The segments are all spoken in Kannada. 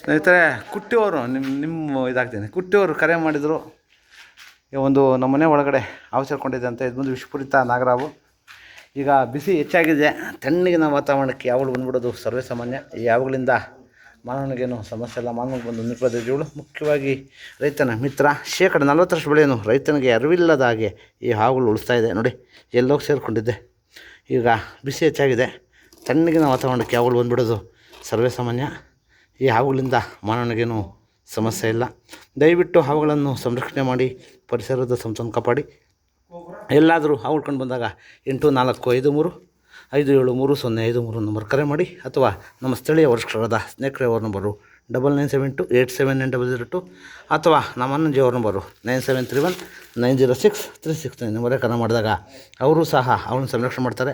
ಸ್ನೇಹಿತರೆ, ಕುಟ್ಟಿಯವರು ನಿಮ್ಮ ಇದಾಗ್ತೀನಿ, ಕುಟ್ಟಿಯವರು ಕರೆ ಮಾಡಿದರು. ಒಂದು ನಮ್ಮನೆ ಒಳಗಡೆ ಹಾವು ಸೇರ್ಕೊಂಡಿದೆ ಅಂತ. ಇದು ಬಂದು ವಿಷಪೂರಿತ ನಾಗರಾವು. ಈಗ ಬಿಸಿ ಹೆಚ್ಚಾಗಿದೆ, ತಣ್ಣಗಿನ ವಾತಾವರಣಕ್ಕೆ ಯಾವಳು ಬಂದ್ಬಿಡೋದು ಸರ್ವೇ ಸಾಮಾನ್ಯ. ಈ ಯಾವುಗಳಿಂದ ಮಾನವನಿಗೇನು ಸಮಸ್ಯೆ ಇಲ್ಲ. ಮಾನವನಿಗೆ ಬಂದು ನಿರುಪದ ಜೀವಗಳು, ಮುಖ್ಯವಾಗಿ ರೈತನ ಮಿತ್ರ. 40% ಬೆಳೆಯನ್ನು ರೈತನಿಗೆ ಅರಿವಿಲ್ಲದ ಹಾಗೆ ಈ ಹಾವುಗಳು ಉಳಿಸ್ತಾ ಇದೆ. ನೋಡಿ ಎಲ್ಲೋಗಿ ಸೇರಿಕೊಂಡಿದ್ದೆ. ಈಗ ಬಿಸಿ ಹೆಚ್ಚಾಗಿದೆ, ತಣ್ಣಗಿನ ವಾತಾವರಣಕ್ಕೆ ಯಾವಳು ಬಂದ್ಬಿಡೋದು ಸರ್ವೇ ಸಾಮಾನ್ಯ. ಈ ಹಾವುಗಳಿಂದ ಮಾನವನಿಗೇನು ಸಮಸ್ಯೆ ಇಲ್ಲ. ದಯವಿಟ್ಟು ಹಾವುಗಳನ್ನು ಸಂರಕ್ಷಣೆ ಮಾಡಿ, ಪರಿಸರದ ಸಂತೋಷ ಕಾಪಾಡಿ. ಎಲ್ಲಾದರೂ ಹಾವು ಉಳ್ಕೊಂಡು ಬಂದಾಗ 8453573053 ನಂಬರ್ ಕರೆ ಮಾಡಿ, ಅಥವಾ ನಮ್ಮ ಸ್ಥಳೀಯ ವರಿಷ್ಠರಾದ ಸ್ನೇಕ್ ಅವರ ನಂಬರು 9972879002, ಅಥವಾ ನಮ್ಮ ಅಣ್ಣಂಜಿ ಅವ್ರ ನಂಬರು 9731906369 ನಂಬರೇ ಕರೆ ಮಾಡಿದಾಗ ಅವರು ಸಹ ಅವನ್ನ ಸಂರಕ್ಷಣೆ ಮಾಡ್ತಾರೆ.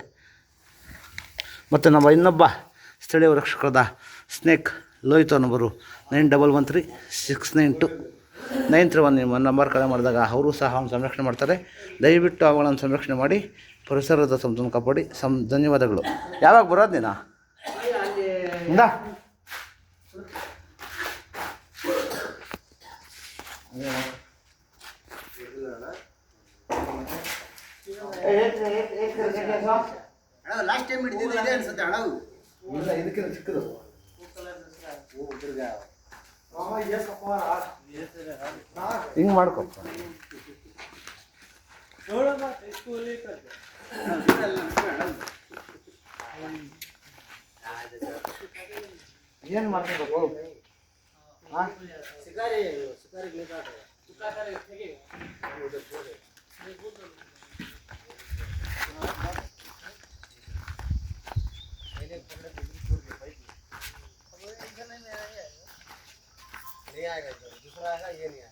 ಮತ್ತು ನಮ್ಮ ಇನ್ನೊಬ್ಬ ಸ್ಥಳೀಯ ರಕ್ಷಕರಾದ ಸ್ನೇಕ್ ಲೋಹಿತ್ ಅವ್ರ ನಂಬರು 9136929931 ನಿಮ್ಮ ನಂಬರ್ ಕರೆ ಮಾಡಿದಾಗ ಅವರು ಸಹ ಅವನ್ನ ಸಂರಕ್ಷಣೆ ಮಾಡ್ತಾರೆ. ದಯವಿಟ್ಟು ಅವುಗಳನ್ನು ಸಂರಕ್ಷಣೆ ಮಾಡಿ, ಪರಿಸರದ ಸಂತೋಷ ಕಾಪಾಡಿ. ಧನ್ಯವಾದಗಳು. ಯಾವಾಗ ಬರೋದು ನೀನು? ಇಂದ ಲಾಸ್ಟ್ ಟೈಮ್ ಹಿಡಿದಿದ್ದೆ ಅನ್ಸುತ್ತೆ ಅಳವು. ಇಲ್ಲ, ಇದಕ್ಕಿಂತ ಚಿಕ್ಕದು. ಹಿಂಗೆ ಮಾಡ್ಕೊ. ಏನು ಮಾಡ್ಬೇಕು? दूसरा है ये नहीं है।